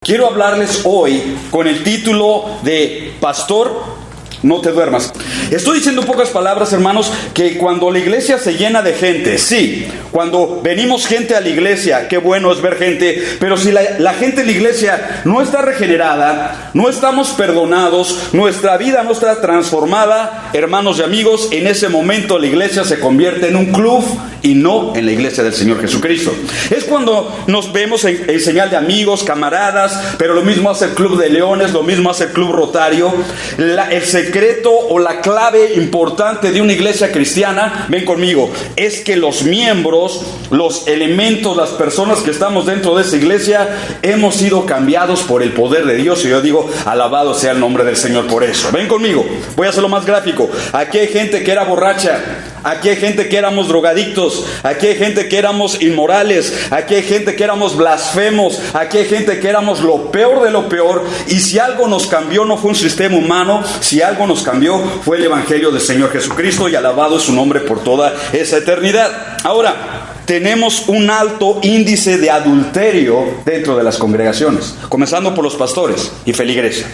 Quiero hablarles hoy con el título de Pastor, no te duermas. Estoy diciendo en pocas palabras, hermanos, que cuando la iglesia se llena de gente, sí, cuando venimos gente a la iglesia, qué bueno es ver gente, pero si la gente en la iglesia no está regenerada, no estamos perdonados, nuestra vida no está transformada, hermanos y amigos, en ese momento la iglesia se convierte en un club y no en la iglesia del Señor Jesucristo. Es cuando nos vemos en señal de amigos, camaradas, pero lo mismo hace el Club de Leones, lo mismo hace el Club Rotario. El secreto o la clave importante de una iglesia cristiana, ven conmigo, es que los miembros, los elementos, las personas que estamos dentro de esa iglesia, hemos sido cambiados por el poder de Dios. Y yo digo, alabado sea el nombre del Señor por eso. Ven conmigo, voy a hacerlo más gráfico. Aquí hay gente que era borracha, aquí hay gente que éramos drogadictos, aquí hay gente que éramos inmorales, aquí hay gente que éramos blasfemos, aquí hay gente que éramos lo peor de lo peor. Y si algo nos cambió, no fue un sistema humano, si algo nos cambió fue el Evangelio del Señor Jesucristo, y alabado es su nombre por toda esa eternidad. Ahora, tenemos un alto índice de adulterio dentro de las congregaciones, comenzando por los pastores y feligreses.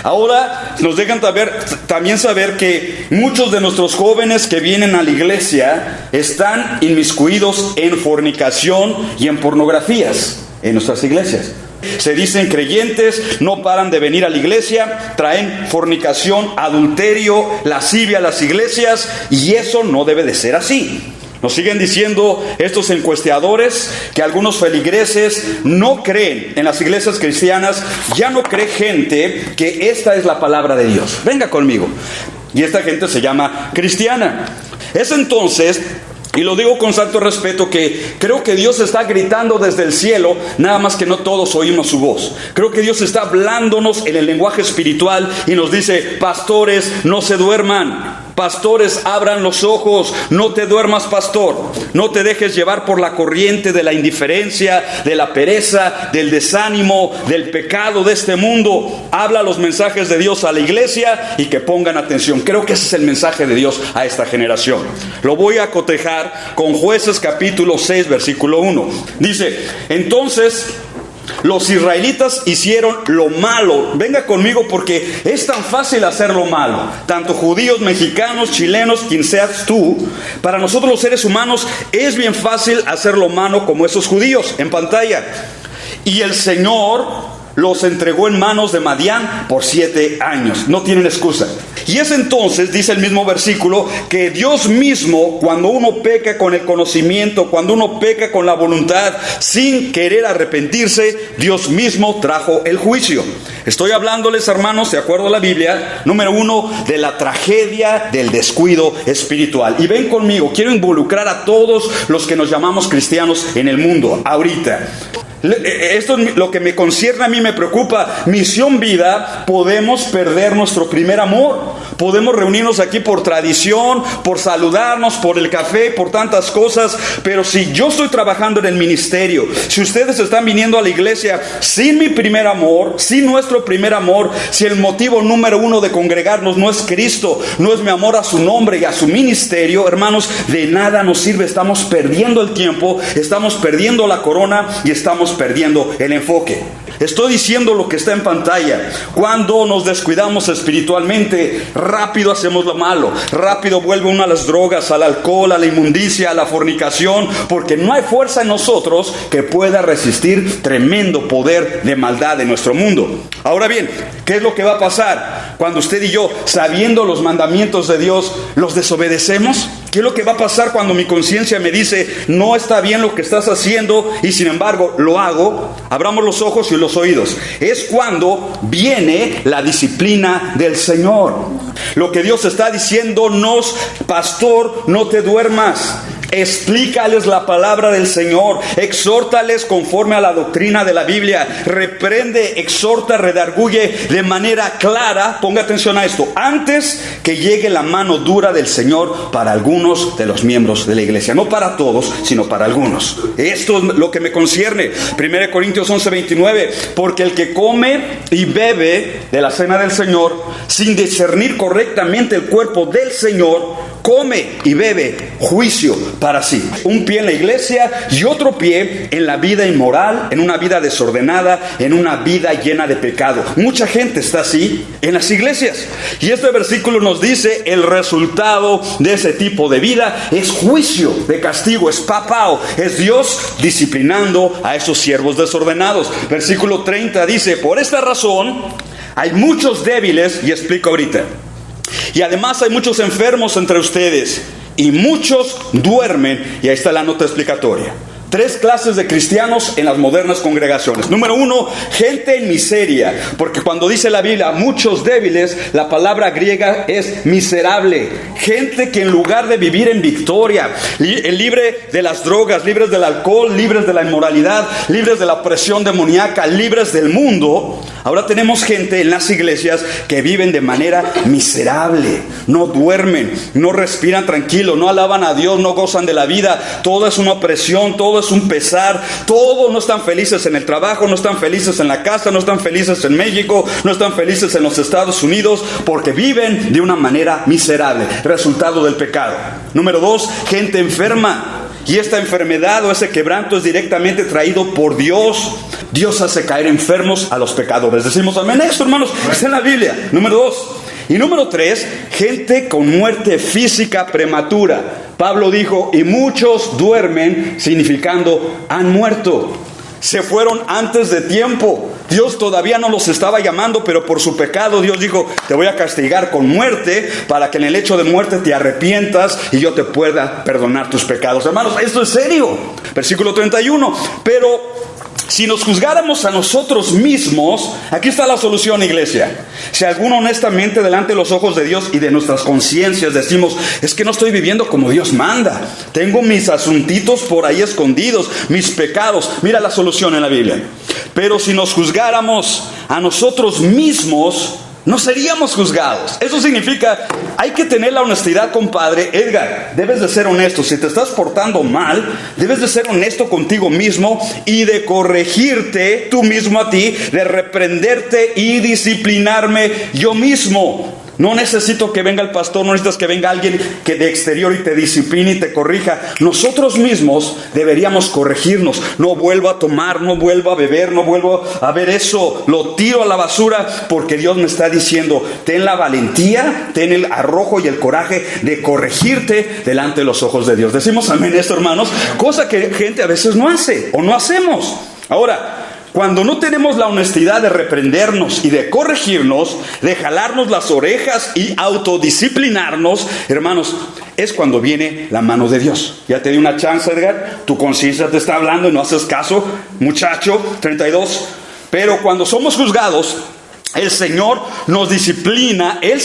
Ahora nos dejan también saber que muchos de nuestros jóvenes que vienen a la iglesia están inmiscuidos en fornicación y en pornografías en nuestras iglesias. Se dicen creyentes, no paran de venir a la iglesia, traen fornicación, adulterio, lascivia a las iglesias, y eso no debe de ser así. Nos siguen diciendo estos encuestadores que algunos feligreses no creen en las iglesias cristianas, ya no cree gente que esta es la palabra de Dios. Venga conmigo. Y esta gente se llama cristiana. Es entonces, y lo digo con santo respeto, que creo que Dios está gritando desde el cielo, nada más que no todos oímos su voz. Creo que Dios está hablándonos en el lenguaje espiritual y nos dice: pastores, no se duerman. Pastores, abran los ojos, no te duermas, pastor. No te dejes llevar por la corriente de la indiferencia, de la pereza, del desánimo, del pecado de este mundo. Habla los mensajes de Dios a la iglesia y que pongan atención. Creo que ese es el mensaje de Dios a esta generación. Lo voy a cotejar con Jueces capítulo 6, versículo 1. Dice: entonces los israelitas hicieron lo malo. Venga conmigo, porque es tan fácil hacer lo malo. Tanto judíos, mexicanos, chilenos, quien seas tú, para nosotros los seres humanos es bien fácil hacer lo malo como esos judíos en pantalla. Y el Señor los entregó en manos de Madián por 7 años. No tienen excusa. Y es entonces, dice el mismo versículo, que Dios mismo, cuando uno peca con el conocimiento, cuando uno peca con la voluntad, sin querer arrepentirse, Dios mismo trajo el juicio. Estoy hablándoles, hermanos, de acuerdo a la Biblia, número 1, de la tragedia del descuido espiritual. Y ven conmigo, quiero involucrar a todos los que nos llamamos cristianos en el mundo, ahorita. Esto es lo que me concierne, a mí me preocupa. Misión Vida, podemos perder nuestro primer amor. Podemos reunirnos aquí por tradición, por saludarnos, por el café, por tantas cosas. Pero si yo estoy trabajando en el ministerio, si ustedes están viniendo a la iglesia sin mi primer amor, sin nuestro primer amor, si el motivo número 1 de congregarnos no es Cristo, no es mi amor a su nombre y a su ministerio, hermanos, de nada nos sirve. Estamos perdiendo el tiempo, estamos perdiendo la corona y estamos perdiendo el enfoque. Estoy diciendo lo que está en pantalla. Cuando nos descuidamos espiritualmente, rápido hacemos lo malo, rápido vuelve uno a las drogas, al alcohol, a la inmundicia, a la fornicación, porque no hay fuerza en nosotros que pueda resistir tremendo poder de maldad en nuestro mundo. Ahora bien, ¿qué es lo que va a pasar cuando usted y yo, sabiendo los mandamientos de Dios, los desobedecemos? ¿Qué es lo que va a pasar cuando mi conciencia me dice: no está bien lo que estás haciendo, y sin embargo lo hago? Abramos los ojos y los oídos. Es cuando viene la disciplina del Señor. Lo que Dios está diciéndonos: pastor, no te duermas. Explícales la palabra del Señor, exhórtales conforme a la doctrina de la Biblia, reprende, exhorta, redarguye de manera clara. Ponga atención a esto, antes que llegue la mano dura del Señor para algunos de los miembros de la iglesia. No para todos, sino para algunos. Esto es lo que me concierne. 1 Corintios 11:29, porque el que come y bebe de la cena del Señor sin discernir correctamente el cuerpo del Señor, come y bebe juicio para sí. Un pie en la iglesia y otro pie en la vida inmoral, en una vida desordenada, en una vida llena de pecado. Mucha gente está así en las iglesias. Y este versículo nos dice el resultado de ese tipo de vida es juicio, de castigo, es papao, es Dios disciplinando a esos siervos desordenados. Versículo 30 dice: por esta razón hay muchos débiles, y explico ahorita. Y además hay muchos enfermos entre ustedes, y muchos duermen. Y ahí está la nota explicatoria. 3 clases de cristianos en las modernas congregaciones. Número 1, gente en miseria. Porque cuando dice la Biblia muchos débiles, la palabra griega es miserable. Gente que en lugar de vivir en victoria, libre de las drogas, libres del alcohol, libres de la inmoralidad, libres de la presión demoníaca, libres del mundo, ahora tenemos gente en las iglesias que viven de manera miserable. No duermen, no respiran tranquilo, no alaban a Dios, no gozan de la vida. Todo es una opresión, todo es un pesar, todos no están felices en el trabajo, no están felices en la casa, no están felices en México, no están felices en los Estados Unidos, porque viven de una manera miserable, resultado del pecado. Número 2, gente enferma. Y esta enfermedad o ese quebranto es directamente traído por Dios. Dios hace caer enfermos a los pecadores. Decimos amén. Esto, hermanos, está en la Biblia. Número 2. Y número 3, gente con muerte física prematura. Pablo dijo: y muchos duermen, significando han muerto. Se fueron antes de tiempo. Dios todavía no los estaba llamando, pero por su pecado Dios dijo: te voy a castigar con muerte, para que en el hecho de muerte te arrepientas y yo te pueda perdonar tus pecados. Hermanos, esto es serio. Versículo 31. Pero si nos juzgáramos a nosotros mismos, aquí está la solución, iglesia. Si alguno honestamente delante de los ojos de Dios y de nuestras conciencias decimos: es que no estoy viviendo como Dios manda, tengo mis asuntitos por ahí escondidos, mis pecados. Mira la solución en la Biblia. Pero si nos juzgáramos a nosotros mismos, no seríamos juzgados. Eso significa, hay que tener la honestidad, compadre. Edgar, debes de ser honesto. Si te estás portando mal, debes de ser honesto contigo mismo y de corregirte tú mismo a ti, de reprenderte y disciplinarme yo mismo. No necesito que venga el pastor, no necesitas que venga alguien que de exterior y te discipline y te corrija. Nosotros mismos deberíamos corregirnos. No vuelvo a tomar, no vuelvo a beber, no vuelvo a ver eso. Lo tiro a la basura, porque Dios me está diciendo: ten la valentía, ten el arrojo y el coraje de corregirte delante de los ojos de Dios. Decimos amén esto, hermanos. Cosa que gente a veces no hace o no hacemos. Ahora, cuando no tenemos la honestidad de reprendernos y de corregirnos, de jalarnos las orejas y autodisciplinarnos, hermanos, es cuando viene la mano de Dios. Ya te di una chance, Edgar. Tu conciencia te está hablando y no haces caso, muchacho. 32. Pero cuando somos juzgados, el Señor nos disciplina, el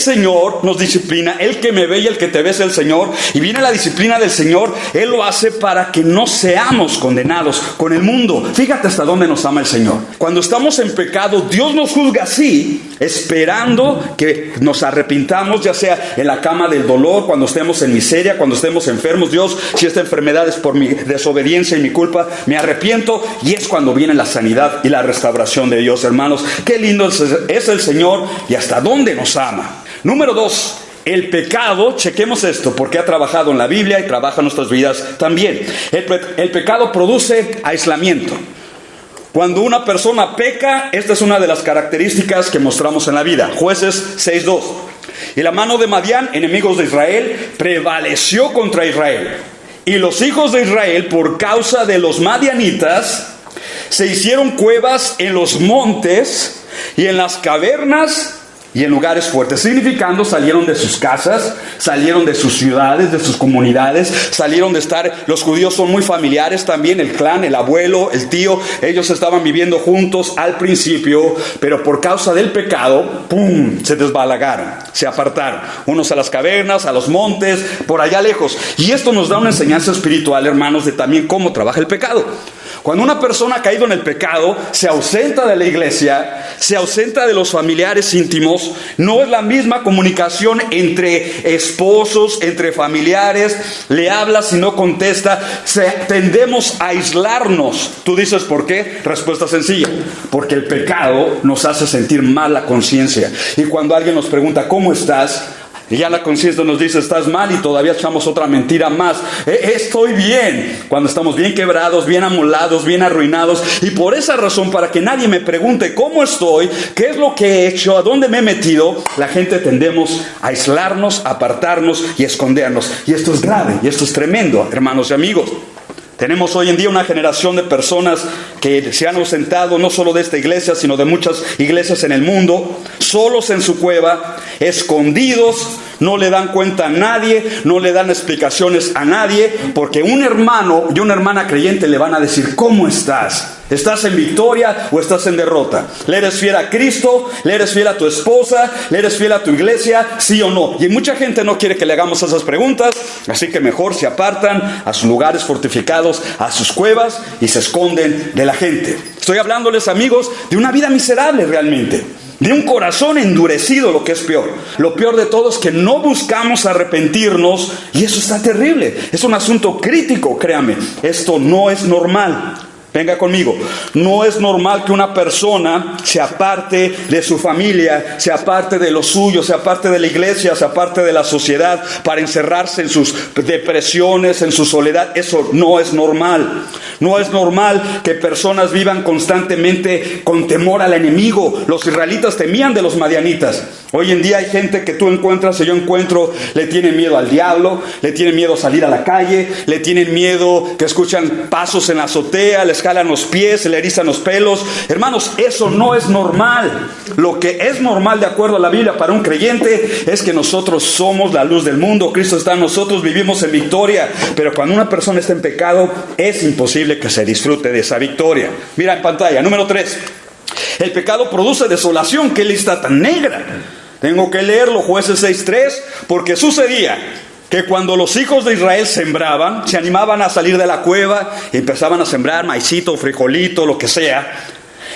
que me ve y el que te ve es el Señor. Y viene la disciplina del Señor, Él lo hace para que no seamos condenados con el mundo. Fíjate hasta dónde nos ama el Señor. Cuando estamos en pecado, Dios nos juzga así, esperando que nos arrepintamos, ya sea en la cama del dolor, cuando estemos en miseria, cuando estemos enfermos. Dios, si esta enfermedad es por mi desobediencia y mi culpa, me arrepiento. Y es cuando viene la sanidad y la restauración de Dios, hermanos. Qué lindo es el Señor y hasta dónde nos ama. Número 2, el pecado. Chequemos esto, porque ha trabajado en la Biblia y trabaja en nuestras vidas también. El pecado produce aislamiento. Cuando una persona peca, esta es una de las características que mostramos en la vida. Jueces 6:2. Y la mano de Madián, enemigos de Israel, prevaleció contra Israel. Y los hijos de Israel, por causa de los madianitas, se hicieron cuevas en los montes y en las cavernas y en lugares fuertes. Significando, salieron de sus casas, salieron de sus ciudades, de sus comunidades, salieron de estar. Los judíos son muy familiares también, el clan, el abuelo, el tío. Ellos estaban viviendo juntos al principio, pero por causa del pecado, ¡pum!, se desbalagaron, se apartaron. Unos a las cavernas, a los montes, por allá lejos. Y esto nos da una enseñanza espiritual, hermanos, de también cómo trabaja el pecado. Cuando una persona ha caído en el pecado, se ausenta de la iglesia, se ausenta de los familiares íntimos. No es la misma comunicación entre esposos, entre familiares. Le hablas y no contesta. Tendemos a aislarnos. Tú dices, ¿por qué? Respuesta sencilla: porque el pecado nos hace sentir mal la conciencia. Y cuando alguien nos pregunta, ¿cómo estás?, Y ya la conciencia nos dice, estás mal, y todavía echamos otra mentira más. Estoy bien. Cuando estamos bien quebrados, bien amolados, bien arruinados. Y por esa razón, para que nadie me pregunte cómo estoy, qué es lo que he hecho, a dónde me he metido, la gente tendemos a aislarnos, a apartarnos y a escondernos. Y esto es grave, y esto es tremendo, hermanos y amigos. Tenemos hoy en día una generación de personas que se han ausentado no solo de esta iglesia, sino de muchas iglesias en el mundo, solos en su cueva, escondidos, no le dan cuenta a nadie, no le dan explicaciones a nadie, porque un hermano y una hermana creyente le van a decir, ¿cómo estás? ¿Estás en victoria o estás en derrota? ¿Le eres fiel a Cristo? ¿Le eres fiel a tu esposa? ¿Le eres fiel a tu iglesia? ¿Sí o no? Y mucha gente no quiere que le hagamos esas preguntas, así que mejor se apartan a sus lugares fortificados, a sus cuevas, y se esconden de la gente. Estoy hablándoles, amigos, de una vida miserable realmente, de un corazón endurecido, lo que es peor. Lo peor de todo es que no buscamos arrepentirnos, y eso está terrible. Es un asunto crítico, créame. Esto no es normal. Venga conmigo. No es normal que una persona se aparte de su familia, se aparte de lo suyo, se aparte de la iglesia, se aparte de la sociedad para encerrarse en sus depresiones, en su soledad. Eso no es normal. No es normal que personas vivan constantemente con temor al enemigo. Los israelitas temían de los madianitas. Hoy en día hay gente que tú encuentras y yo encuentro, le tienen miedo al diablo, le tienen miedo a salir a la calle, le tienen miedo que escuchan pasos en la azotea, les jalan los pies, se le erizan los pelos. Hermanos, eso no es normal. Lo que es normal de acuerdo a la Biblia para un creyente es que nosotros somos la luz del mundo. Cristo está en nosotros, vivimos en victoria. Pero cuando una persona está en pecado, es imposible que se disfrute de esa victoria. Mira en pantalla, número 3. El pecado produce desolación. ¡Qué lista tan negra! Tengo que leerlo, Jueces 6:3, porque sucedía que cuando los hijos de Israel sembraban, se animaban a salir de la cueva y empezaban a sembrar maicito, frijolito, lo que sea.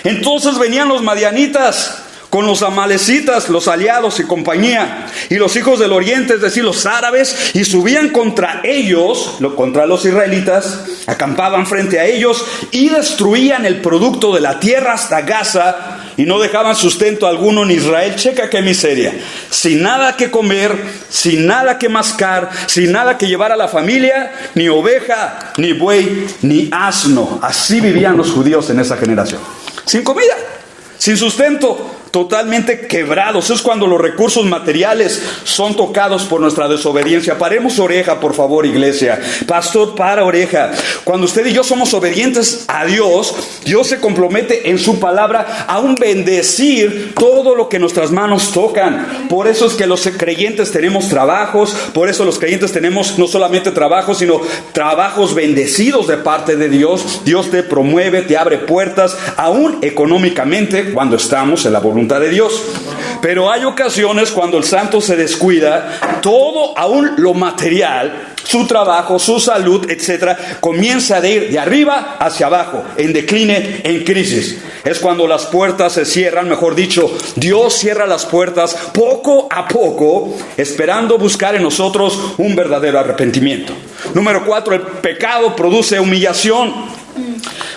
Entonces venían los madianitas con los amalecitas, los aliados y compañía, y los hijos del oriente, es decir, los árabes, y subían contra ellos, contra los israelitas, acampaban frente a ellos y destruían el producto de la tierra hasta Gaza, y no dejaban sustento alguno en Israel. Checa qué miseria. Sin nada que comer, sin nada que mascar, sin nada que llevar a la familia, ni oveja, ni buey, ni asno. Así vivían los judíos en esa generación. Sin comida, sin sustento, totalmente quebrados. Es cuando los recursos materiales son tocados por nuestra desobediencia. Paremos oreja, por favor, iglesia. Pastor, para oreja. Cuando usted y yo somos obedientes a Dios, Dios se compromete en su palabra a un bendecir todo lo que nuestras manos tocan. Por eso es que los creyentes tenemos trabajos. Por eso los creyentes tenemos no solamente trabajos, sino trabajos bendecidos de parte de Dios. Dios te promueve, te abre puertas, aún económicamente, cuando estamos en la voluntad de Dios. Pero hay ocasiones cuando el santo se descuida, todo, aún lo material, su trabajo, su salud, etcétera, comienza a ir de arriba hacia abajo, en decline, en crisis. Es cuando las puertas se cierran, mejor dicho, Dios cierra las puertas poco a poco, esperando buscar en nosotros un verdadero arrepentimiento. Número 4, el pecado produce humillación.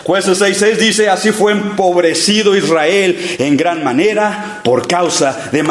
Jueces 6:6 dice, así fue empobrecido Israel en gran manera por causa de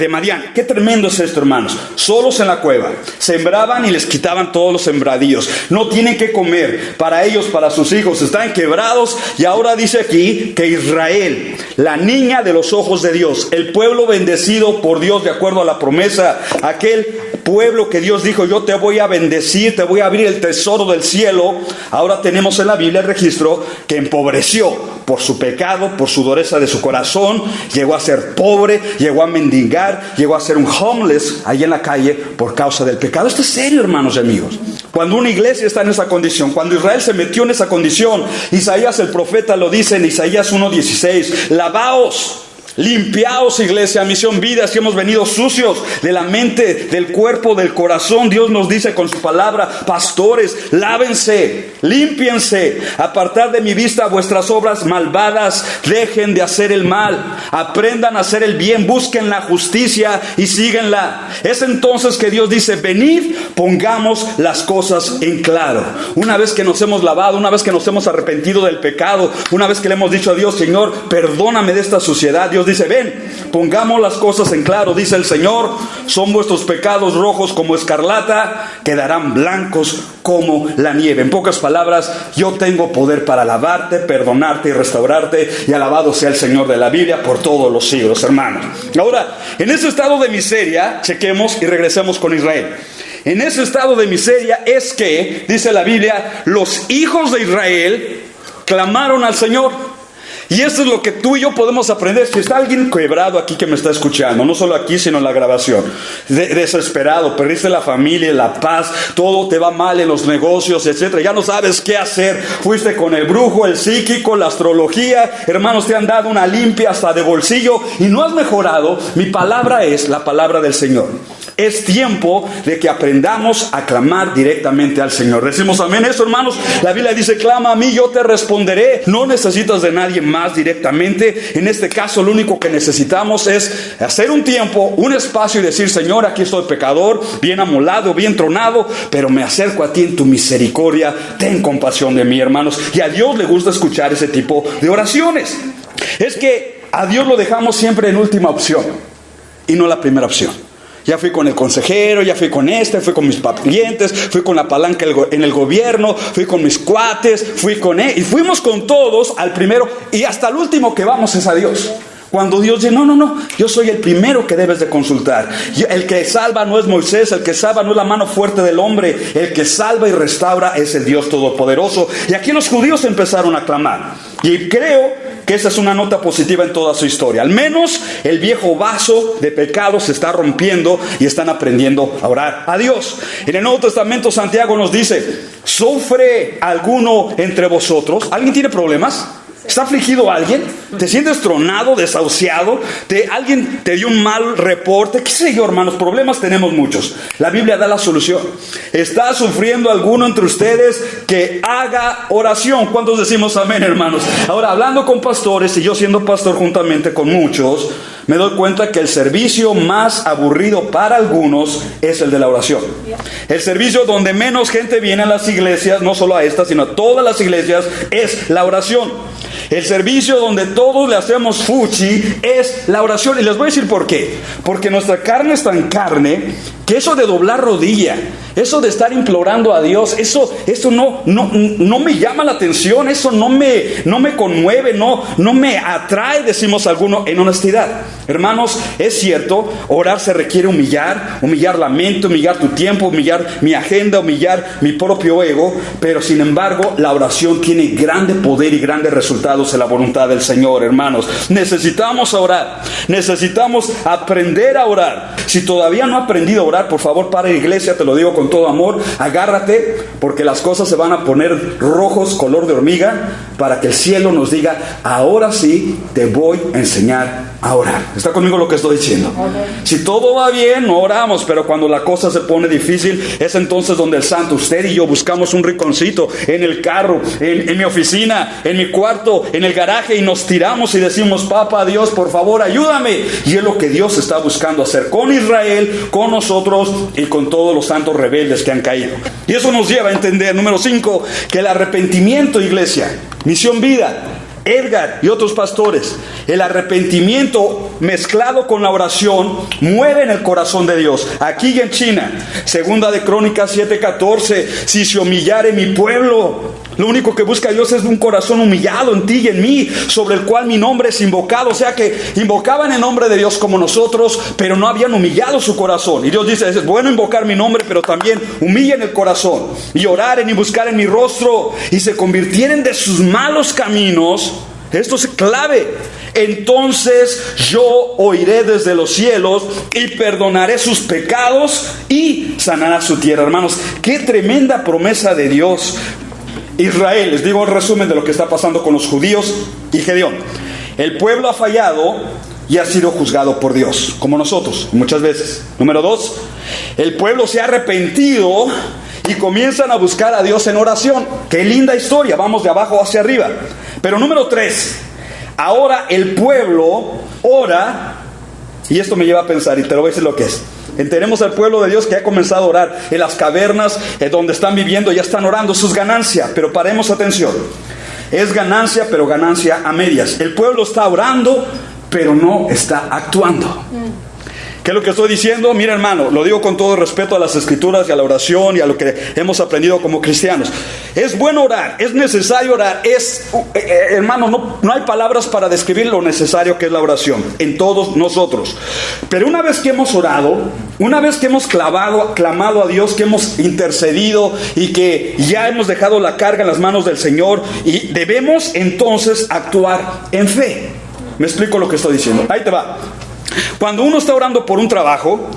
Madián. Qué tremendo es esto, hermanos. Solos en la cueva, sembraban y les quitaban todos los sembradíos. No tienen que comer para ellos, para sus hijos. Están quebrados, y ahora dice aquí que Israel, la niña de los ojos de Dios, el pueblo bendecido por Dios de acuerdo a la promesa, aquel pueblo que Dios dijo, yo te voy a bendecir, te voy a abrir el tesoro del cielo. Ahora tenemos en la Biblia el registro que empobreció por su pecado, por su dureza de su corazón, llegó a ser pobre, llegó a mendigar, llegó a ser un homeless ahí en la calle por causa del pecado. Esto es serio, hermanos y amigos. Cuando una iglesia está en esa condición, cuando Israel se metió en esa condición, Isaías el profeta lo dice en Isaías 1:16, lavaos, limpiaos, iglesia, Misión Vida, si hemos venido sucios de la mente, del cuerpo, del corazón. Dios nos dice con su palabra, pastores, lávense, límpiense, apartad de mi vista vuestras obras malvadas, dejen de hacer el mal, aprendan a hacer el bien, busquen la justicia y síguenla. Es entonces que Dios dice, venid, pongamos las cosas en claro. Una vez que nos hemos lavado, una vez que nos hemos arrepentido del pecado, una vez que le hemos dicho a Dios, Señor, perdóname de esta suciedad, Dios Dios dice, ven, pongamos las cosas en claro, dice el Señor, son vuestros pecados rojos como escarlata, quedarán blancos como la nieve. En pocas palabras, yo tengo poder para lavarte, perdonarte y restaurarte, y alabado sea el Señor de la Biblia por todos los siglos, hermanos. Ahora, en ese estado de miseria, chequemos y regresemos con Israel. En ese estado de miseria es que, dice la Biblia, los hijos de Israel clamaron al Señor. Y esto es lo que tú y yo podemos aprender. Si está alguien quebrado aquí que me está escuchando, no solo aquí sino en la grabación, desesperado, perdiste la familia, la paz, todo te va mal en los negocios, etcétera, ya no sabes qué hacer, fuiste con el brujo, el psíquico, la astrología, hermanos, te han dado una limpia hasta de bolsillo y no has mejorado. Mi palabra es la palabra del Señor. Es tiempo de que aprendamos a clamar directamente al Señor. Decimos amén eso, hermanos. La Biblia dice, clama a mí, yo te responderé. No necesitas de nadie más directamente. En este caso, lo único que necesitamos es hacer un tiempo, un espacio y decir, Señor, aquí estoy pecador, bien amolado, bien tronado, pero me acerco a ti en tu misericordia. Ten compasión de mí, hermanos. Y a Dios le gusta escuchar ese tipo de oraciones. Es que a Dios lo dejamos siempre en última opción y no la primera opción. Ya fui con el consejero, ya fui con fui con mis clientes, fui con la palanca en el gobierno, fui con mis cuates, fui con él, y fuimos con todos al primero, y hasta el último que vamos es a Dios. Cuando Dios dice, no, yo soy el primero que debes de consultar. El que salva no es Moisés, el que salva no es la mano fuerte del hombre, el que salva y restaura es el Dios Todopoderoso. Y aquí los judíos empezaron a clamar. Y creo que esa es una nota positiva en toda su historia. Al menos el viejo vaso de pecado se está rompiendo y están aprendiendo a orar a Dios. En el Nuevo Testamento Santiago nos dice, ¿sufre alguno entre vosotros? ¿Alguien tiene problemas? ¿Está afligido alguien? ¿Te sientes tronado, desahuciado? ¿Alguien te dio un mal reporte? ¿Qué sé yo, hermanos? Problemas tenemos muchos. La Biblia da la solución. ¿Está sufriendo alguno entre ustedes? Que haga oración. ¿Cuántos decimos amén, hermanos? Ahora, hablando con pastores, y yo siendo pastor juntamente con muchos, me doy cuenta que el servicio más aburrido para algunos es el de la oración. El servicio donde menos gente viene a las iglesias, no solo a estas, sino a todas las iglesias, es la oración. El servicio donde todos le hacemos fuchi es la oración. Y les voy a decir por qué. Porque nuestra carne es tan carne que eso de doblar rodilla, eso de estar implorando a Dios, eso no me llama la atención, eso no me conmueve, no me atrae, decimos algunos en honestidad. Hermanos, es cierto, orar se requiere humillar la mente, humillar tu tiempo, humillar mi agenda, humillar mi propio ego, pero sin embargo la oración tiene grande poder y grandes resultados en la voluntad del Señor, hermanos. Necesitamos orar, necesitamos aprender a orar. Si todavía no has aprendido a orar, por favor, para la iglesia, te lo digo con todo amor, agárrate, porque las cosas se van a poner rojos, color de hormiga, para que el cielo nos diga, ahora sí te voy a enseñar a orar. ¿Está conmigo lo que estoy diciendo? Si todo va bien, no oramos, pero cuando la cosa se pone difícil, es entonces donde el santo, usted y yo, buscamos un rinconcito en el carro, en mi oficina, en mi cuarto, en el garaje, y nos tiramos y decimos, papá Dios, por favor, ayúdame. Y es lo que Dios está buscando hacer con Israel, con nosotros y con todos los santos rebeldes que han caído. Y eso nos lleva a entender, número 5, que el arrepentimiento, iglesia, Misión Vida, Edgar y otros pastores, el arrepentimiento mezclado con la oración mueve en el corazón de Dios. Aquí y en China, segunda de Crónicas 7:14, si se humillare mi pueblo, lo único que busca Dios es un corazón humillado en ti y en mí, sobre el cual mi nombre es invocado. O sea que invocaban el nombre de Dios como nosotros, pero no habían humillado su corazón. Y Dios dice, es bueno invocar mi nombre, pero también humillen el corazón, y oraren y buscaren mi rostro, y se convirtieren de sus malos caminos. Esto es clave. Entonces yo oiré desde los cielos y perdonaré sus pecados y sanará su tierra. Hermanos, qué tremenda promesa de Dios. Israel, les digo un resumen de lo que está pasando con los judíos y Gedeón. El pueblo ha fallado y ha sido juzgado por Dios, como nosotros muchas veces. Número 2, el pueblo se ha arrepentido y comienzan a buscar a Dios en oración. Qué linda historia, vamos de abajo hacia arriba. Pero número 3, ahora el pueblo ora, y esto me lleva a pensar, y te lo voy a decir lo que es. Tenemos al pueblo de Dios que ha comenzado a orar en las cavernas, donde están viviendo, ya están orando, sus ganancias. Pero paremos atención, es ganancia, pero ganancia a medias. El pueblo está orando, pero no está actuando. ¿Qué es lo que estoy diciendo? Mira, hermano, lo digo con todo respeto a las escrituras y a la oración y a lo que hemos aprendido como cristianos. Es bueno orar, es necesario orar. Hermano, no hay palabras para describir lo necesario que es la oración en todos nosotros. Pero una vez que hemos orado, una vez que hemos clamado a Dios, que hemos intercedido y que ya hemos dejado la carga en las manos del Señor, y debemos entonces actuar en fe. ¿Me explico lo que estoy diciendo? Ahí te va. Cuando uno está orando por un trabajo,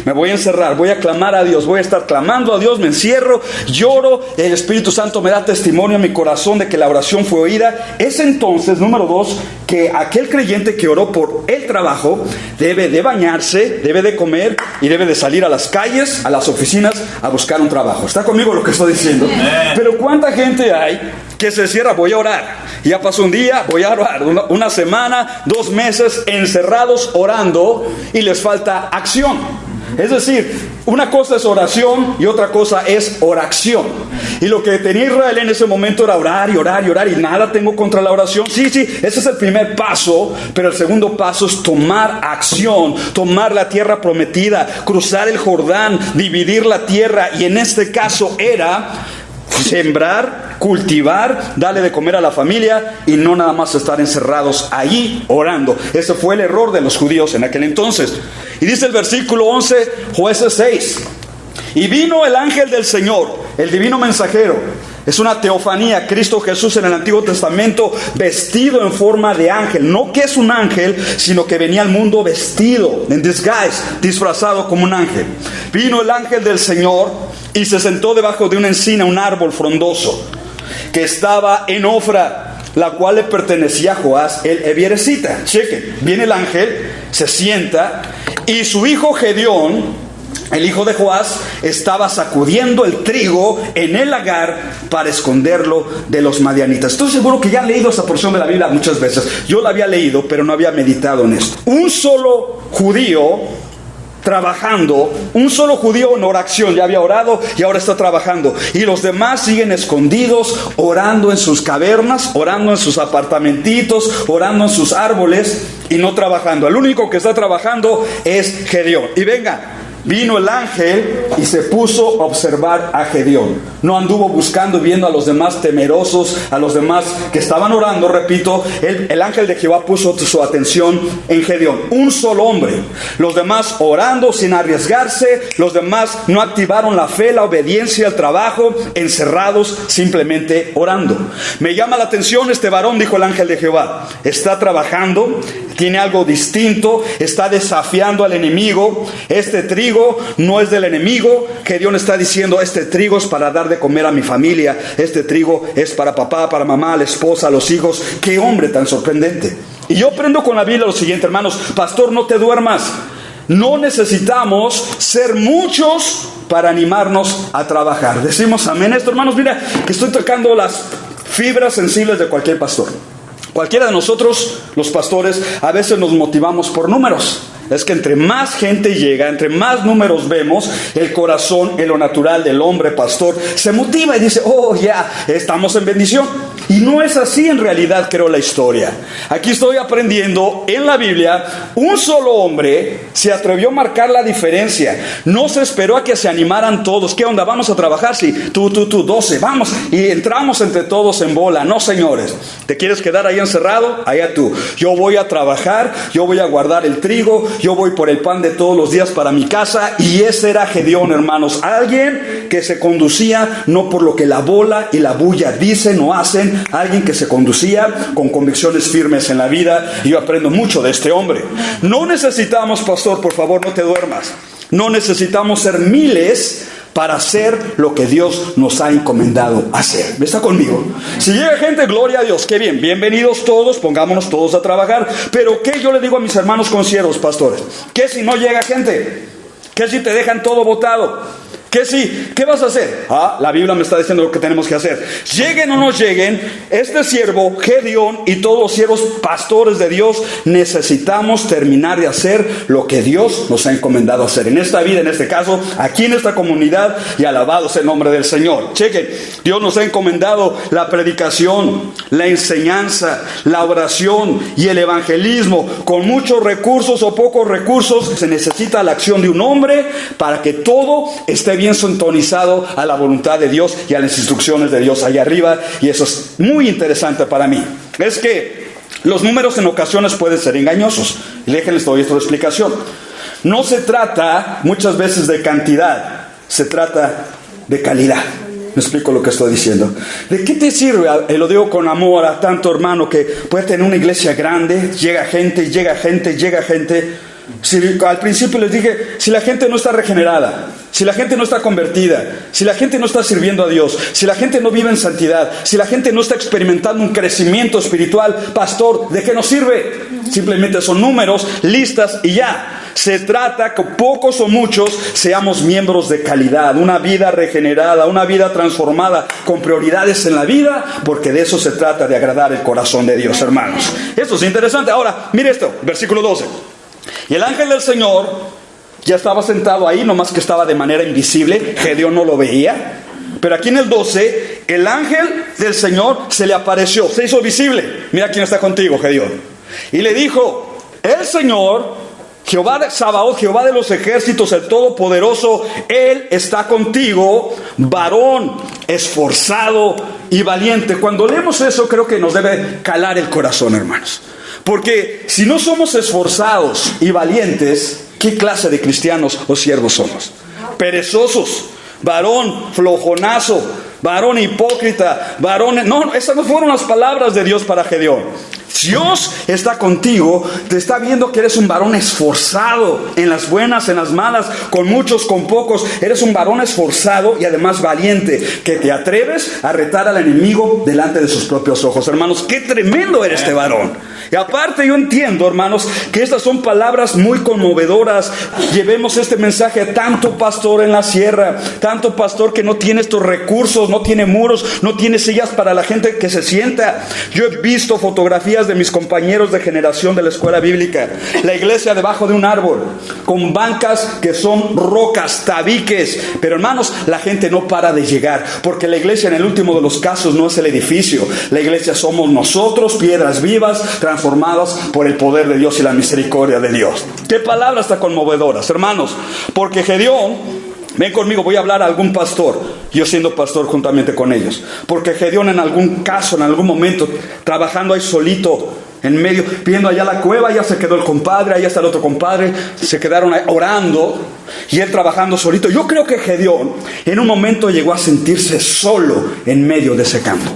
me voy a encerrar, voy a clamar a Dios, voy a estar clamando a Dios, me encierro, lloro, el Espíritu Santo me da testimonio en mi corazón de que la oración fue oída. Es entonces, número 2, que aquel creyente que oró por el trabajo debe de bañarse, debe de comer y debe de salir a las calles, a las oficinas, a buscar un trabajo. ¿Está conmigo lo que estoy diciendo? Pero ¿cuánta gente hay que se cierra? Voy a orar. Ya pasó un día, voy a orar. Una semana, 2 meses encerrados orando y les falta acción. Es decir, una cosa es oración y otra cosa es oración. Y lo que tenía Israel en ese momento era orar y orar y orar, y nada tengo contra la oración. Sí, ese es el primer paso, pero el segundo paso es tomar acción, tomar la tierra prometida, cruzar el Jordán, dividir la tierra, y en este caso era sembrar, cultivar, darle de comer a la familia y no nada más estar encerrados allí orando. Ese fue el error de los judíos en aquel entonces. Y dice el versículo 11, Jueces 6: y vino el ángel del Señor, el divino mensajero. Es una teofanía, Cristo Jesús en el Antiguo Testamento vestido en forma de ángel. No que es un ángel, sino que venía al mundo vestido, en disguise, disfrazado como un ángel. Vino el ángel del Señor y se sentó debajo de una encina, un árbol frondoso, que estaba en Ofra, la cual le pertenecía a Joás el Ebieresita. Chequen, viene el ángel, se sienta, y su hijo Gedeón, el hijo de Joás, estaba sacudiendo el trigo en el lagar para esconderlo de los madianitas. Estoy seguro que ya han leído esa porción de la Biblia muchas veces. Yo la había leído, pero no había meditado en esto. Un solo judío trabajando, un solo judío en oración, ya había orado y ahora está trabajando, y los demás siguen escondidos, orando en sus cavernas, orando en sus apartamentitos, orando en sus árboles y no trabajando. El único que está trabajando es Gedeón. Y venga, vino el ángel y se puso a observar a Gedeón. No anduvo buscando y viendo a los demás temerosos, a los demás que estaban orando. Repito, el ángel de Jehová puso su atención en Gedeón. Un solo hombre. Los demás orando sin arriesgarse. Los demás no activaron la fe, la obediencia, el trabajo. Encerrados, simplemente orando. Me llama la atención este varón, dijo el ángel de Jehová. Está trabajando, tiene algo distinto, está desafiando al enemigo. Este trigo no es del enemigo. Gedeón está diciendo: este trigo es para dar de comer a mi familia, este trigo es para papá, para mamá, la esposa, los hijos. Qué hombre tan sorprendente. Y yo aprendo con la Biblia lo siguiente, hermanos. Pastor, no te duermas. No necesitamos ser muchos para animarnos a trabajar. Decimos amén esto, hermanos. Mira que estoy tocando las fibras sensibles de cualquier pastor. Cualquiera de nosotros, los pastores, a veces nos motivamos por números. Es que entre más gente llega, entre más números vemos, el corazón en lo natural del hombre pastor se motiva y dice: oh, ya, estamos en bendición. Y no es así en realidad, creo, la historia. Aquí estoy aprendiendo en la Biblia, un solo hombre se atrevió a marcar la diferencia. No se esperó a que se animaran todos. ¿Qué onda? ¿Vamos a trabajar? Sí, tú, 12, vamos. Y entramos entre todos en bola. No, señores. ¿Te quieres quedar ahí encerrado? Allá tú. Yo voy a trabajar, yo voy a guardar el trigo, yo voy por el pan de todos los días para mi casa. Y ese era Gedeón, hermanos. Alguien que se conducía no por lo que la bola y la bulla dicen o hacen. Alguien que se conducía con convicciones firmes en la vida. Y yo aprendo mucho de este hombre. No necesitamos, pastor, por favor, no te duermas. No necesitamos ser miles para hacer lo que Dios nos ha encomendado hacer. ¿Está conmigo? Si llega gente, gloria a Dios, qué bien, bienvenidos todos, pongámonos todos a trabajar. Pero ¿qué yo le digo a mis hermanos conciervos, pastores? ¿Qué si no llega gente? ¿Qué si te dejan todo botado? ¿Qué vas a hacer? La Biblia me está diciendo lo que tenemos que hacer. Lleguen o no lleguen, este siervo, Gedeón, y todos los siervos pastores de Dios, necesitamos terminar de hacer lo que Dios nos ha encomendado hacer. En esta vida, en este caso, aquí en esta comunidad, y alabado sea el nombre del Señor. Chequen, Dios nos ha encomendado la predicación, la enseñanza, la oración y el evangelismo. Con muchos recursos o pocos recursos, se necesita la acción de un hombre para que todo esté bien sintonizado a la voluntad de Dios y a las instrucciones de Dios allá arriba. Y eso es muy interesante para mí. Es que los números en ocasiones pueden ser engañosos. Y déjenles doy esta explicación. No se trata muchas veces de cantidad, se trata de calidad. Me explico lo que estoy diciendo. ¿De qué te sirve, y lo digo con amor a tanto hermano, que puede tener una iglesia grande, llega gente, Si al principio les dije, si la gente no está regenerada, si la gente no está convertida, si la gente no está sirviendo a Dios, si la gente no vive en santidad, si la gente no está experimentando un crecimiento espiritual, pastor, ¿de qué nos sirve? Simplemente son números, listas y ya. Se trata que pocos o muchos seamos miembros de calidad, una vida regenerada, una vida transformada, con prioridades en la vida, porque de eso se trata, de agradar el corazón de Dios, hermanos. Esto es interesante. Ahora, mire esto, versículo 12. Y el ángel del Señor ya estaba sentado ahí, nomás que estaba de manera invisible. Gedeón no lo veía. Pero aquí en el 12, el ángel del Señor se le apareció, se hizo visible. Mira quién está contigo, Gedeón. Y le dijo, el Señor, Jehová de Sabaoth, Jehová de los ejércitos, el Todopoderoso, Él está contigo, varón esforzado y valiente. Cuando leemos eso, creo que nos debe calar el corazón, hermanos. Porque si no somos esforzados y valientes, ¿qué clase de cristianos o siervos somos? Perezosos, varón flojonazo, varón hipócrita, varón... No, esas no fueron las palabras de Dios para Gedeón. Dios está contigo, te está viendo que eres un varón esforzado, en las buenas, en las malas, con muchos, con pocos. Eres un varón esforzado y además valiente, que te atreves a retar al enemigo delante de sus propios ojos. Hermanos, qué tremendo eres este varón. Y aparte yo entiendo, hermanos, que estas son palabras muy conmovedoras. Llevemos este mensaje a tanto pastor en la sierra, tanto pastor que no tiene estos recursos, no tiene muros, no tiene sillas para la gente que se sienta. Yo he visto fotografías de mis compañeros de generación de la escuela bíblica, la iglesia debajo de un árbol, con bancas que son rocas, tabiques. Pero hermanos, la gente no para de llegar, porque la iglesia en el último de los casos no es el edificio. La iglesia somos nosotros, piedras vivas, transformadas por el poder de Dios y la misericordia de Dios. Qué palabras tan conmovedoras, hermanos. Porque Gedeón, ven conmigo, voy a hablar a algún pastor, yo siendo pastor juntamente con ellos. Porque Gedeón en algún caso, en algún momento, trabajando ahí solito, en medio, viendo allá la cueva, ya se quedó el compadre, allá está el otro compadre, se quedaron ahí orando, y él trabajando solito. Yo creo que Gedeón en un momento llegó a sentirse solo en medio de ese campo.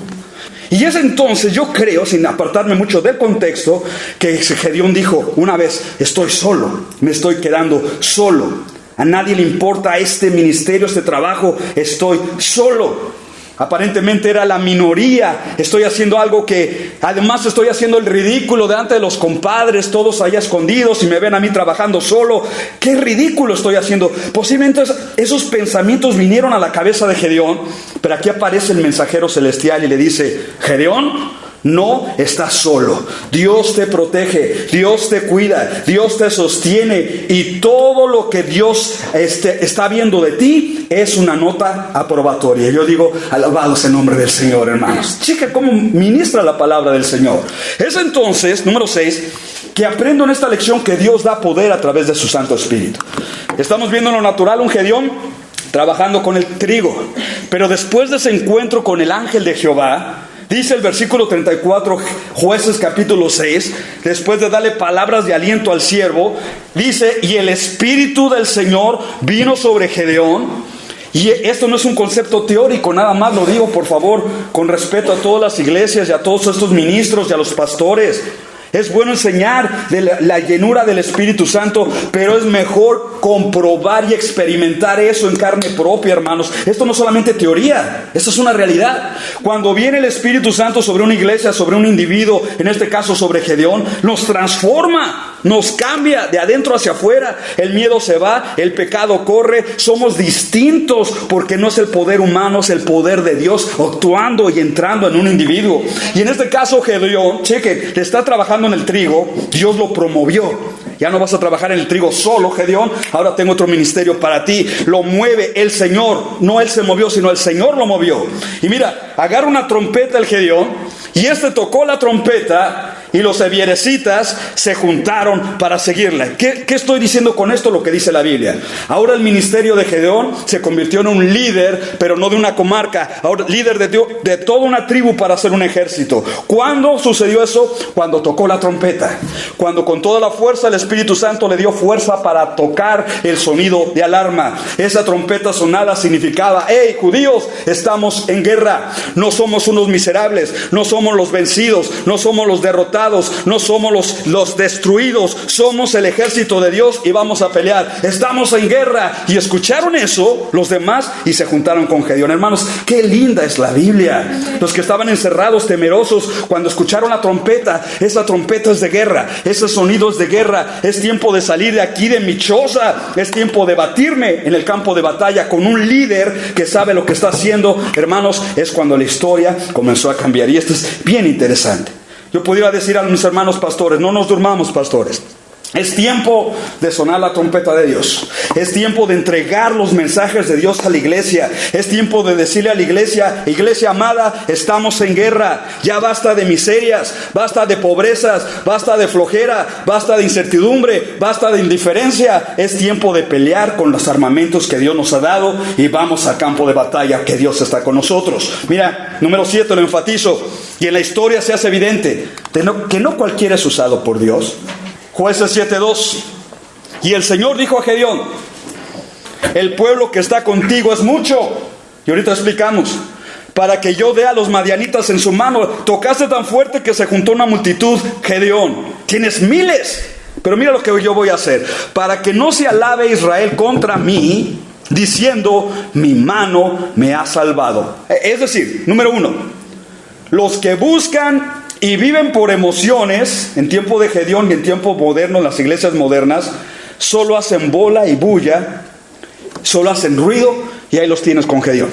Y es entonces, yo creo, sin apartarme mucho del contexto, que Gedeón dijo una vez, estoy solo, me estoy quedando solo. A nadie le importa este ministerio, este trabajo, estoy solo. Aparentemente era la minoría. Estoy haciendo algo que, además estoy haciendo el ridículo delante de los compadres, todos allá escondidos, y me ven a mí trabajando solo. ¡Qué ridículo estoy haciendo! Posiblemente esos pensamientos vinieron a la cabeza de Gedeón, pero aquí aparece el mensajero celestial y le dice, Gedeón, no estás solo. Dios te protege, Dios te cuida, Dios te sostiene, y todo lo que Dios está viendo de ti es una nota aprobatoria. Yo digo, alabado sea el nombre del Señor, hermanos. Checa cómo ministra la palabra del Señor. Es entonces, número 6, que aprendo en esta lección que Dios da poder a través de su Santo Espíritu. Estamos viendo en lo natural un Gedeón trabajando con el trigo, pero después de ese encuentro con el ángel de Jehová, dice el versículo 34, Jueces capítulo 6, después de darle palabras de aliento al siervo, dice, y el Espíritu del Señor vino sobre Gedeón. Y esto no es un concepto teórico, nada más lo digo, por favor, con respeto a todas las iglesias y a todos estos ministros y a los pastores. Es bueno enseñar de la llenura del Espíritu Santo, pero es mejor comprobar y experimentar eso en carne propia, hermanos. Esto no es solamente teoría, esto es una realidad. Cuando viene el Espíritu Santo sobre una iglesia, sobre un individuo, en este caso sobre Gedeón, nos transforma. nos cambia de adentro hacia afuera. El miedo se va, el pecado corre, somos distintos porque no es el poder humano, es el poder de Dios actuando y entrando en un individuo. Y en este caso Gedeón, cheque, te está trabajando en el trigo, Dios lo promovió. Ya no vas a trabajar en el trigo solo, Gedeón, ahora tengo otro ministerio para ti. Lo mueve el Señor, no él se movió, sino el Señor lo movió. Y mira, agarra una trompeta el Gedeón, y tocó la trompeta, y los ebierecitas se juntaron para seguirle. ¿Qué estoy diciendo con esto? Lo que dice la Biblia. Ahora el ministerio de Gedeón se convirtió en un líder, pero no de una comarca, ahora líder de toda una tribu para hacer un ejército. ¿Cuándo sucedió eso? Cuando tocó la trompeta. Cuando con toda la fuerza el Espíritu Santo le dio fuerza para tocar el sonido de alarma. Esa trompeta sonada significaba: hey, judíos, estamos en guerra. No somos unos miserables, no somos los vencidos, no somos los derrotados, no somos los destruidos, somos el ejército de Dios y vamos a pelear, estamos en guerra. Y escucharon eso los demás y se juntaron con Gedeón. Hermanos, qué linda es la Biblia. Los que estaban encerrados, temerosos, cuando escucharon la trompeta, esa trompeta es de guerra, ese sonido es de guerra. Es tiempo de salir de aquí de mi choza, es tiempo de batirme en el campo de batalla con un líder que sabe lo que está haciendo. Hermanos, es cuando la historia comenzó a cambiar. Y esto es bien interesante. Yo pudiera decir a mis hermanos pastores: no nos durmamos, pastores. Es tiempo de sonar la trompeta de Dios. Es tiempo de entregar los mensajes de Dios a la iglesia. Es tiempo de decirle a la iglesia: iglesia amada, estamos en guerra. Ya basta de miserias, basta de pobrezas, basta de flojera, basta de incertidumbre, basta de indiferencia. Es tiempo de pelear con los armamentos que Dios nos ha dado y vamos al campo de batalla, que Dios está con nosotros. Mira, número 7, lo enfatizo. Y en la historia se hace evidente que no cualquiera es usado por Dios. Jueces 7:2. Y el Señor dijo a Gedeón: el pueblo que está contigo es mucho. Y ahorita explicamos. Para que yo dé a los madianitas en su mano. Tocaste tan fuerte que se juntó una multitud, Gedeón. Tienes miles. Pero mira lo que yo voy a hacer. Para que no se alabe Israel contra mí, diciendo: mi mano me ha salvado. Es decir, número 1, los que buscan y viven por emociones, en tiempo de Gedeón y en tiempo moderno, en las iglesias modernas, solo hacen bola y bulla, solo hacen ruido, y ahí los tienes con Gedeón.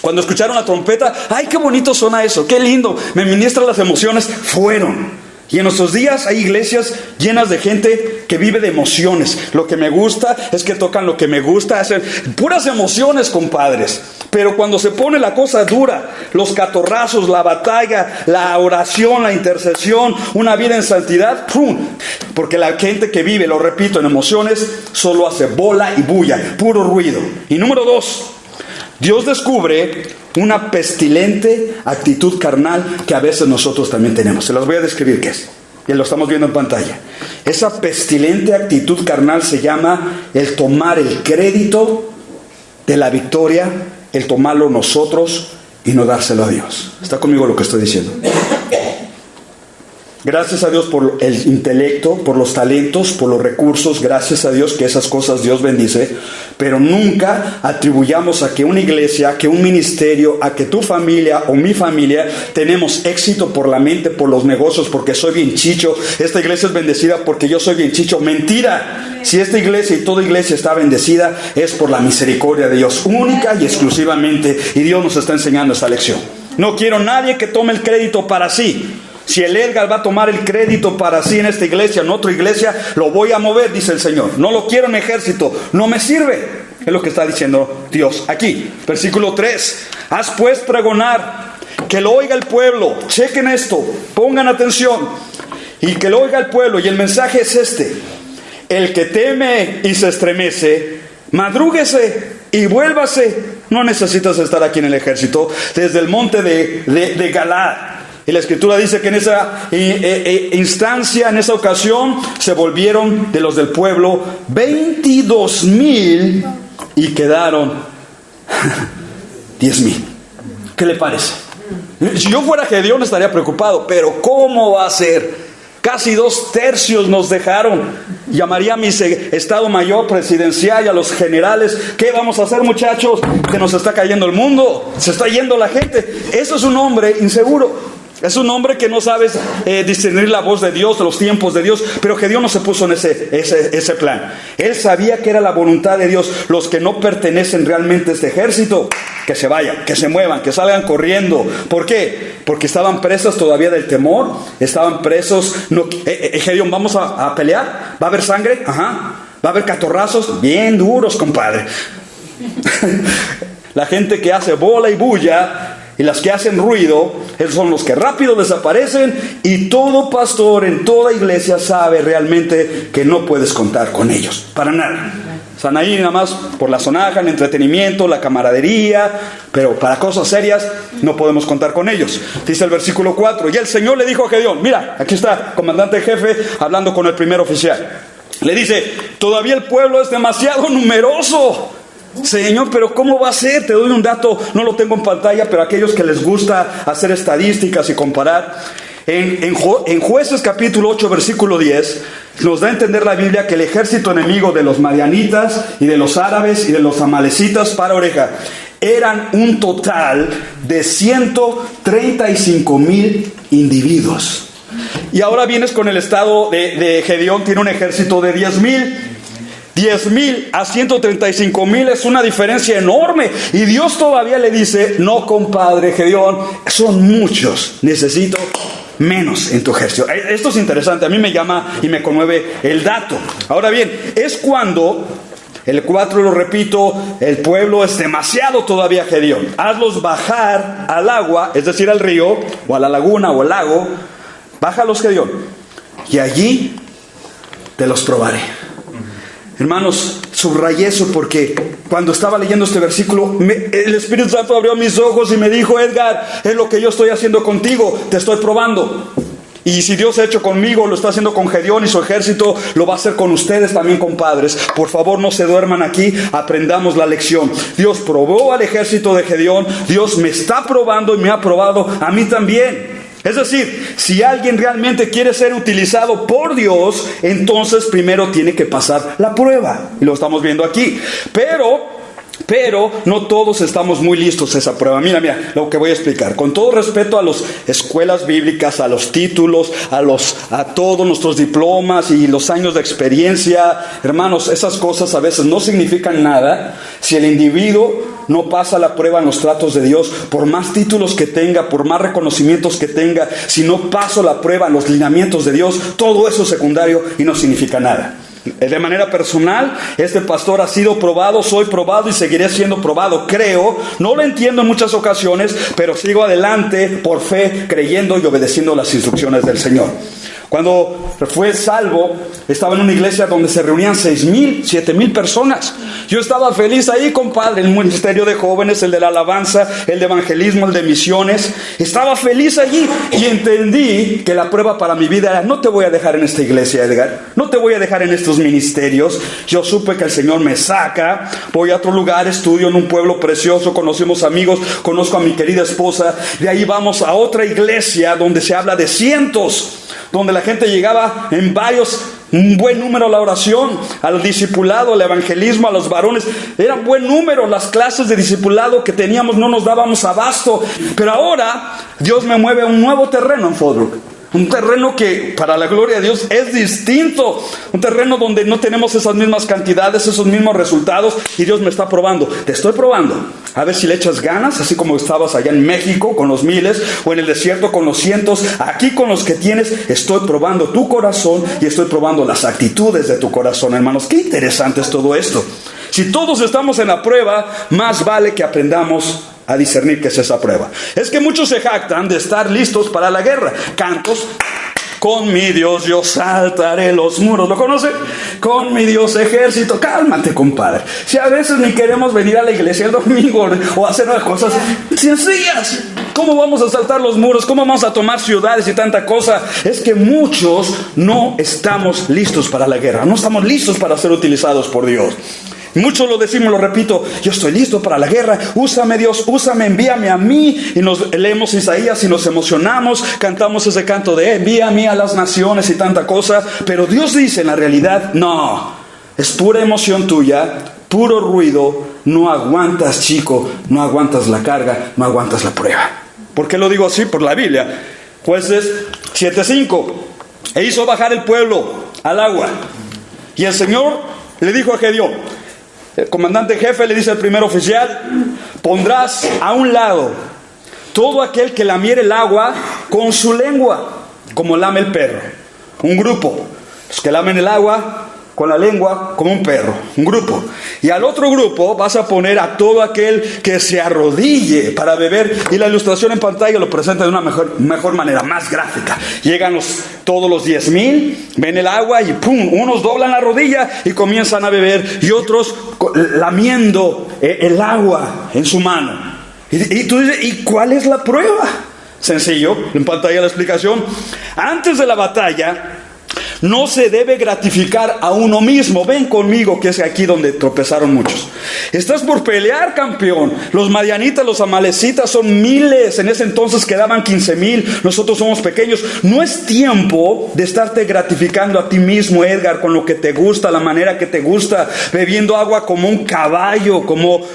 Cuando escucharon la trompeta: ¡ay, qué bonito suena eso! ¡Qué lindo! Me ministran las emociones. Fueron. Y en nuestros días hay iglesias llenas de gente que vive de emociones. Lo que me gusta es que tocan lo que me gusta, hacen puras emociones, compadres. Pero cuando se pone la cosa dura, los catorrazos, la batalla, la oración, la intercesión, una vida en santidad, ¡pum! Porque la gente que vive, lo repito, en emociones, solo hace bola y bulla, puro ruido. Y número 2, Dios descubre una pestilente actitud carnal que a veces nosotros también tenemos. Se las voy a describir qué es. Y lo estamos viendo en pantalla. Esa pestilente actitud carnal se llama el tomar el crédito de la victoria, el tomarlo nosotros y no dárselo a Dios. ¿Está conmigo lo que estoy diciendo? Gracias a Dios por el intelecto, por los talentos, por los recursos. Gracias a Dios que esas cosas Dios bendice. Pero nunca atribuyamos a que una iglesia, a que un ministerio, a que tu familia o mi familia tenemos éxito por la mente, por los negocios, porque soy bien chicho. Esta iglesia es bendecida porque yo soy bien chicho. Mentira. Si esta iglesia y toda iglesia está bendecida, es por la misericordia de Dios, única y exclusivamente. Y Dios nos está enseñando esta lección. No quiero nadie que tome el crédito para sí. Si el Edgar va a tomar el crédito para sí en esta iglesia, en otra iglesia, lo voy a mover, dice el Señor. No lo quiero en mi ejército, no me sirve. Es lo que está diciendo Dios aquí. Versículo 3. Haz pues pregonar, que lo oiga el pueblo. Chequen esto, pongan atención. Y que lo oiga el pueblo. Y el mensaje es este: el que teme y se estremece, madrúguese y vuélvase. No necesitas estar aquí en el ejército. Desde el monte de Galaad. Y la escritura dice que en esa instancia, en esa ocasión, se volvieron de los del pueblo 22,000 y quedaron 10,000. ¿Qué le parece? Si yo fuera Gedeón estaría preocupado, pero ¿cómo va a ser? Casi 2/3 nos dejaron. Llamaría a mi estado mayor presidencial y a los generales: ¿qué vamos a hacer, muchachos? Que nos está cayendo el mundo, se está yendo la gente. Eso es un hombre inseguro. Es un hombre que no sabe discernir la voz de Dios, los tiempos de Dios, pero Gedeón no se puso en ese plan. Él sabía que era la voluntad de Dios. Los que no pertenecen realmente a este ejército, que se vayan, que se muevan, que salgan corriendo. ¿Por qué? Porque estaban presos todavía del temor, estaban presos. Gedeón, ¿vamos a pelear? ¿Va a haber sangre? Ajá. ¿Va a haber catorrazos? Bien duros, compadre. La gente que hace bola y bulla y las que hacen ruido, esos son los que rápido desaparecen, y todo pastor en toda iglesia sabe realmente que no puedes contar con ellos, para nada. Están ahí nada más por la sonaja, el entretenimiento, la camaradería, pero para cosas serias no podemos contar con ellos. Dice el versículo 4, y el Señor le dijo a Gedeón, mira, aquí está, comandante jefe, hablando con el primer oficial. Le dice, todavía el pueblo es demasiado numeroso. Señor, pero ¿cómo va a ser? Te doy un dato, no lo tengo en pantalla, pero a aquellos que les gusta hacer estadísticas y comparar, en Jueces capítulo 8 versículo 10 nos da a entender la Biblia que el ejército enemigo de los madianitas y de los árabes y de los amalecitas, para oreja, eran un total de 135,000 individuos. Y ahora vienes con el estado de Gedeón, tiene un ejército de 10,000. 10,000 a 135,000 es una diferencia enorme. Y Dios todavía le dice, no, compadre Gedeón, son muchos, necesito menos en tu ejército. Esto es interesante, a mí me llama y me conmueve el dato. Ahora bien, es cuando, el 4 lo repito, el pueblo es demasiado todavía, Gedeón. Hazlos bajar al agua, es decir, al río, o a la laguna, o al lago. Bájalos, Gedeón, y allí te los probaré. Hermanos, subrayé eso porque cuando estaba leyendo este versículo, el Espíritu Santo abrió mis ojos y me dijo, Edgar, es lo que yo estoy haciendo contigo, te estoy probando. Y si Dios ha hecho conmigo, lo está haciendo con Gedeón y su ejército, lo va a hacer con ustedes también, compadres. Por favor, no se duerman aquí, aprendamos la lección. Dios probó al ejército de Gedeón, Dios me está probando y me ha probado a mí también. Es decir, si alguien realmente quiere ser utilizado por Dios, entonces primero tiene que pasar la prueba. Y lo estamos viendo aquí. Pero no todos estamos muy listos a esa prueba. Mira, lo que voy a explicar. Con todo respeto a las escuelas bíblicas, a los títulos, a todos nuestros diplomas y los años de experiencia, hermanos, esas cosas a veces no significan nada si el individuo no pasa la prueba en los tratos de Dios. Por más títulos que tenga, por más reconocimientos que tenga, si no paso la prueba en los lineamientos de Dios, todo eso es secundario y no significa nada. De manera personal, este pastor ha sido probado, soy probado y seguiré siendo probado, creo. No lo entiendo en muchas ocasiones, pero sigo adelante por fe, creyendo y obedeciendo las instrucciones del Señor. Cuando fue salvo, estaba en una iglesia donde se reunían 6,000, 7,000 personas. Yo estaba feliz ahí, compadre, el ministerio de jóvenes, el de la alabanza, el de evangelismo, el de misiones. Estaba feliz allí y entendí que la prueba para mi vida era, no te voy a dejar en esta iglesia, Edgar, no te voy a dejar en estos ministerios. Yo supe que el Señor me saca, voy a otro lugar, estudio en un pueblo precioso, conocimos amigos, conozco a mi querida esposa. De ahí vamos a otra iglesia donde se habla de cientos, donde la gente llegaba en un buen número a la oración, al discipulado, al evangelismo, a los varones. Era un buen número, las clases de discipulado que teníamos no nos dábamos abasto. Pero ahora Dios me mueve a un nuevo terreno en Fallbrook. Un terreno que para la gloria de Dios es distinto. Un terreno donde no tenemos esas mismas cantidades, esos mismos resultados. Y Dios me está probando. Te estoy probando. A ver si le echas ganas, así como estabas allá en México con los miles, o en el desierto con los cientos. Aquí con los que tienes, estoy probando tu corazón y estoy probando las actitudes de tu corazón, hermanos. Qué interesante es todo esto. Si todos estamos en la prueba, más vale que aprendamos a discernir qué es esa prueba. Es que muchos se jactan de estar listos para la guerra. Cantos, con mi Dios yo saltaré los muros. ¿Lo conoce? Con mi Dios ejército. Cálmate, compadre. Si a veces ni queremos venir a la iglesia el domingo o hacer las cosas sencillas. ¿Cómo vamos a saltar los muros? ¿Cómo vamos a tomar ciudades y tanta cosa? Es que muchos no estamos listos para la guerra. No estamos listos para ser utilizados por Dios. Muchos lo decimos, lo repito, yo estoy listo para la guerra, úsame Dios, úsame, envíame a mí. Y nos leemos Isaías y nos emocionamos, cantamos ese canto de envíame a las naciones y tanta cosa. Pero Dios dice en la realidad, no, es pura emoción tuya, puro ruido, no aguantas, chico, no aguantas la carga, no aguantas la prueba. ¿Por qué lo digo así? Por la Biblia. Jueces 7:5. E hizo bajar el pueblo al agua. Y el Señor le dijo a Gedeón, el comandante jefe le dice al primer oficial: pondrás a un lado todo aquel que lamiere el agua con su lengua, como lame el perro. Un grupo, los que lamen el agua con la lengua como un perro, un grupo. Y al otro grupo vas a poner a todo aquel que se arrodille para beber. Y la ilustración en pantalla lo presenta de una mejor manera, más gráfica. Llegan todos los 10,000, ven el agua y ¡pum! Unos doblan la rodilla y comienzan a beber, y otros lamiendo el agua en su mano. Y tú dices, ¿y cuál es la prueba? Sencillo, en pantalla la explicación. Antes de la batalla no se debe gratificar a uno mismo. Ven conmigo, que es aquí donde tropezaron muchos. Estás por pelear, campeón. Los madianitas, los amalecitas son miles. En ese entonces quedaban 15,000. Nosotros somos pequeños. No es tiempo de estarte gratificando a ti mismo, Edgar, con lo que te gusta, la manera que te gusta, bebiendo agua como un caballo, como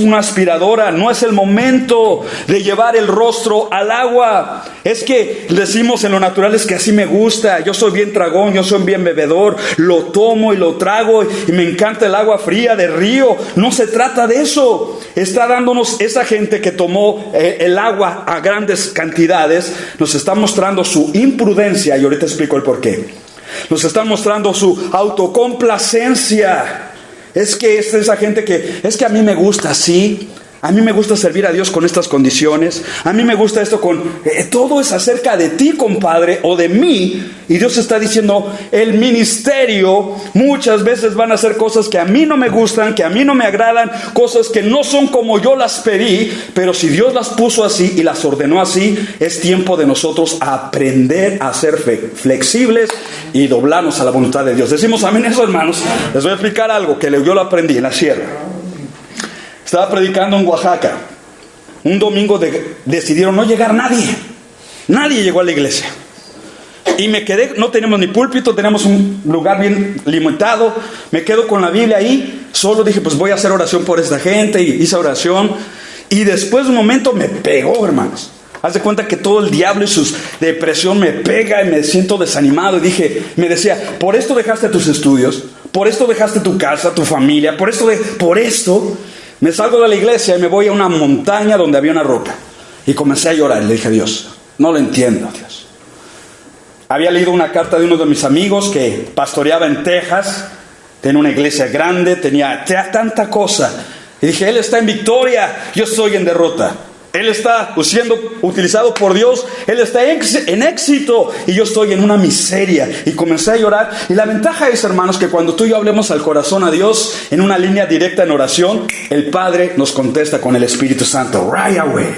una aspiradora. No es el momento de llevar el rostro al agua. Es que decimos en lo natural, es que así me gusta. Yo soy bien tragón, yo soy bien bebedor, lo tomo y lo trago y me encanta el agua fría de río. No se trata de eso. Está dándonos esa gente que tomó el agua a grandes cantidades, nos está mostrando su imprudencia, y ahorita explico el porqué. Nos está mostrando su autocomplacencia. Es que es esa gente que, es que a mí me gusta así. A mí me gusta servir a Dios con estas condiciones. A mí me gusta esto con... todo es acerca de ti, compadre, o de mí. Y Dios está diciendo, el ministerio muchas veces van a hacer cosas que a mí no me gustan, que a mí no me agradan, cosas que no son como yo las pedí. Pero si Dios las puso así y las ordenó así, es tiempo de nosotros aprender a ser flexibles y doblarnos a la voluntad de Dios. Decimos amén eso, hermanos. Les voy a explicar algo que yo lo aprendí en la sierra. Estaba predicando en Oaxaca. Un domingo decidieron no llegar nadie. Nadie llegó a la iglesia. Y me quedé, no tenemos ni púlpito, tenemos un lugar bien limitado. Me quedo con la Biblia ahí. Solo dije, pues voy a hacer oración por esta gente. Y hice oración. Y después de un momento me pegó, hermanos. Haz de cuenta que todo el diablo y su depresión me pega y me siento desanimado. Y me decía, por esto dejaste tus estudios, por esto dejaste tu casa, tu familia, por esto. Me salgo de la iglesia y me voy a una montaña donde había una roca. Y comencé a llorar. Le dije a Dios, no lo entiendo, Dios. Había leído una carta de uno de mis amigos que pastoreaba en Texas. Tenía una iglesia grande, tenía tanta cosa. Y dije, él está en victoria, yo estoy en derrota. Él está siendo utilizado por Dios, él está en éxito y yo estoy en una miseria. Y comencé a llorar. Y la ventaja es, hermanos, que cuando tú y yo hablemos al corazón a Dios en una línea directa en oración, el Padre nos contesta con el Espíritu Santo, right away.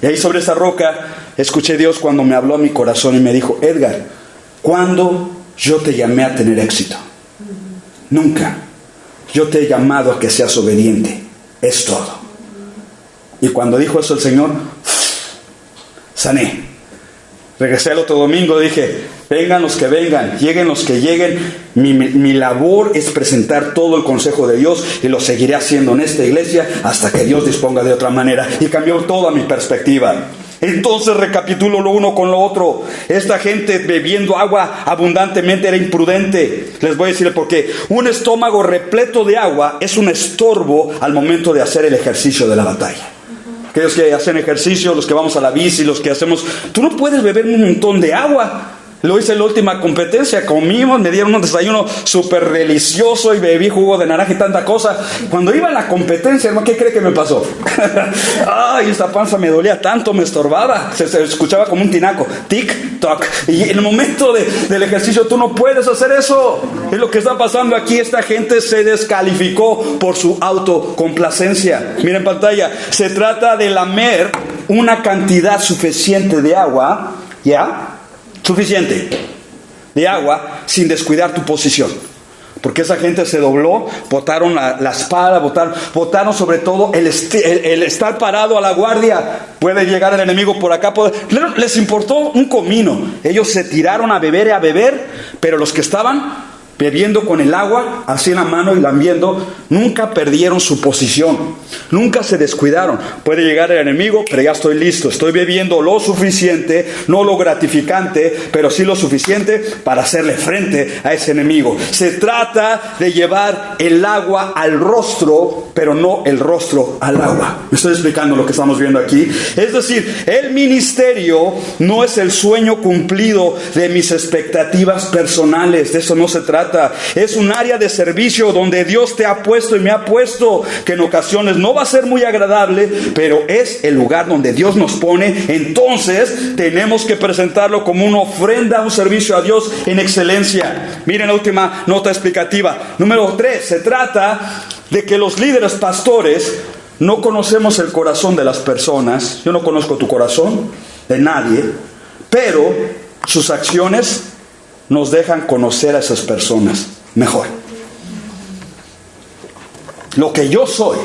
Y ahí sobre esa roca escuché a Dios cuando me habló a mi corazón y me dijo, Edgar, ¿cuándo yo te llamé a tener éxito? Nunca. Yo te he llamado a que seas obediente. Es todo. Y cuando dijo eso el Señor, sané. Regresé el otro domingo, dije, vengan los que vengan, lleguen los que lleguen. Mi labor es presentar todo el consejo de Dios y lo seguiré haciendo en esta iglesia hasta que Dios disponga de otra manera. Y cambió toda mi perspectiva. Entonces recapitulo lo uno con lo otro. Esta gente bebiendo agua abundantemente era imprudente. Les voy a decir el porqué. Un estómago repleto de agua es un estorbo al momento de hacer el ejercicio de la batalla. Aquellos que hacen ejercicio, los que vamos a la bici, los que hacemos... Tú no puedes beber un montón de agua. Lo hice en la última competencia, comimos, me dieron un desayuno súper delicioso y bebí jugo de naranja y tanta cosa. Cuando iba a la competencia, hermano, ¿qué cree que me pasó? Ay, esta panza me dolía tanto, me estorbaba. Se escuchaba como un tinaco, tic-toc. Y en el momento del ejercicio tú no puedes hacer eso. Es lo que está pasando aquí. Esta gente se descalificó por su autocomplacencia. Miren en pantalla, se trata de lamer una cantidad suficiente de agua, ¿ya? Suficiente de agua sin descuidar tu posición. Porque esa gente se dobló, botaron la espada, botaron sobre todo el estar parado a la guardia. Puede llegar el enemigo por acá. Les importó un comino. Ellos se tiraron a beber, pero los que estaban bebiendo con el agua así en la mano y lambiendo, nunca perdieron su posición, nunca se descuidaron. Puede llegar el enemigo, pero ya estoy listo, estoy bebiendo lo suficiente, no lo gratificante, pero sí lo suficiente para hacerle frente a ese enemigo. Se trata de llevar el agua al rostro, pero no el rostro al agua. ¿Me estoy explicando lo que estamos viendo aquí? Es decir, el ministerio no es el sueño cumplido de mis expectativas personales, de eso no se trata. Es un área de servicio donde Dios te ha puesto y me ha puesto, que en ocasiones no va a ser muy agradable, pero es el lugar donde Dios nos pone. Entonces tenemos que presentarlo como una ofrenda, un servicio a Dios en excelencia. Miren la última nota explicativa. Número 3, se trata de que los líderes pastores no conocemos el corazón de las personas. Yo no conozco tu corazón, de nadie, pero sus acciones nos dejan conocer a esas personas mejor. Lo que yo soy,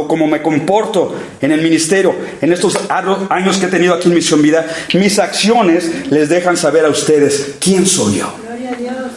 como me comporto en el ministerio, en estos años que he tenido aquí en Misión Vida, mis acciones les dejan saber a ustedes quién soy yo.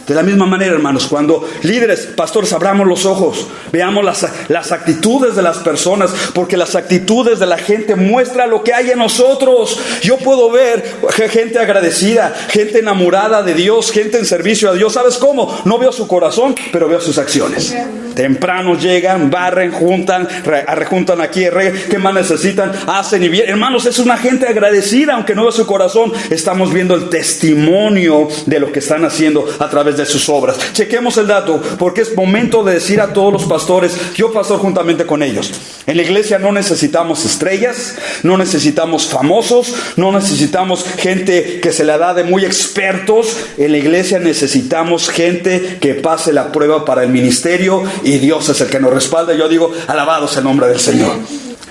De la misma manera, hermanos, cuando líderes, pastores, abramos los ojos, veamos las actitudes de las personas, porque las actitudes de la gente muestran lo que hay en nosotros. Yo puedo ver gente agradecida, gente enamorada de Dios, gente en servicio a Dios. ¿Sabes cómo? No veo su corazón, pero veo sus acciones. Temprano llegan, barren, rejuntan aquí, ¿qué más necesitan? Hacen y bien. Hermanos, es una gente agradecida, aunque no veo su corazón. Estamos viendo el testimonio de lo que están haciendo a través de sus obras. Chequemos el dato, porque es momento de decir a todos los pastores, yo pastor juntamente con ellos, en la iglesia no necesitamos estrellas, no necesitamos famosos, no necesitamos gente que se la da de muy expertos. En la iglesia necesitamos gente que pase la prueba para el ministerio, y Dios es el que nos respalda. Yo digo, alabado sea el nombre del Señor.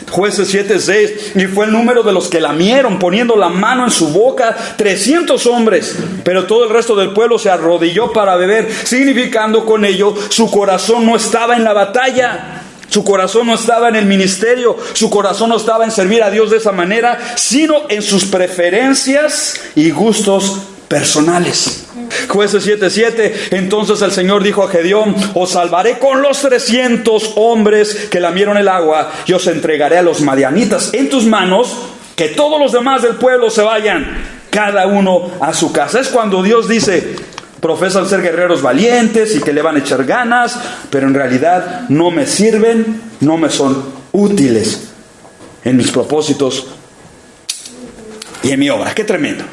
Jueces 7:6, y fue el número de los que lamieron, poniendo la mano en su boca, 300 hombres, pero todo el resto del pueblo se arrodilló para beber, significando con ello, su corazón no estaba en la batalla, su corazón no estaba en el ministerio, su corazón no estaba en servir a Dios de esa manera, sino en sus preferencias y gustos personales. Jueces 7:7, entonces el Señor dijo a Gedeón, os salvaré con los 300 hombres que lamieron el agua, y os entregaré a los madianitas en tus manos, que todos los demás del pueblo se vayan, cada uno a su casa. Es cuando Dios dice, profesan ser guerreros valientes y que le van a echar ganas, pero en realidad no me sirven, no me son útiles en mis propósitos y en mi obra. ¡Qué tremendo!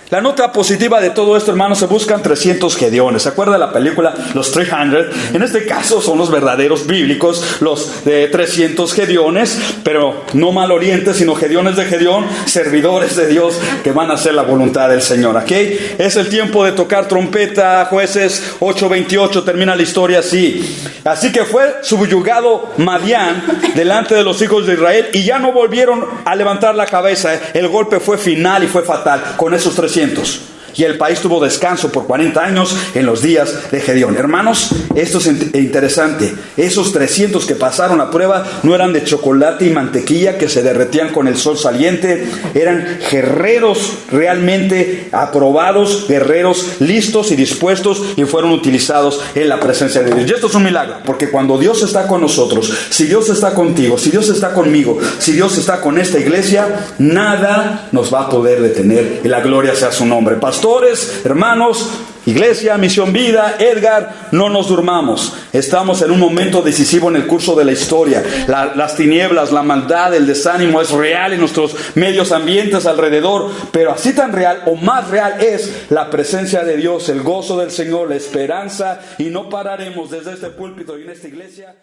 La nota positiva de todo esto, hermanos, se buscan 300 Gedeones. ¿Se acuerda de la película Los 300? En este caso son los verdaderos bíblicos, los de 300 Gedeones, pero no malorientes, sino Gedeones de Gedeón, servidores de Dios que van a hacer la voluntad del Señor. ¿Ok? Es el tiempo de tocar trompeta. Jueces 8:28 termina la historia así. Así que fue subyugado Madián delante de los hijos de Israel, y ya no volvieron a levantar la cabeza. El golpe fue final y fue fatal con esos 300. Y el país tuvo descanso por 40 años en los días de Gedeón. Hermanos, esto es interesante. Esos 300 que pasaron la prueba no eran de chocolate y mantequilla que se derretían con el sol saliente. Eran guerreros realmente aprobados, guerreros listos y dispuestos, y fueron utilizados en la presencia de Dios. Y esto es un milagro, porque cuando Dios está con nosotros, si Dios está contigo, si Dios está conmigo, si Dios está con esta iglesia, nada nos va a poder detener, y la gloria sea su nombre. Pastores, hermanos, iglesia, Misión Vida, Edgar, no nos durmamos. Estamos en un momento decisivo en el curso de la historia. Las tinieblas, la maldad, el desánimo es real en nuestros medios ambientes alrededor, pero así tan real o más real es la presencia de Dios, el gozo del Señor, la esperanza, y no pararemos desde este púlpito y en esta iglesia.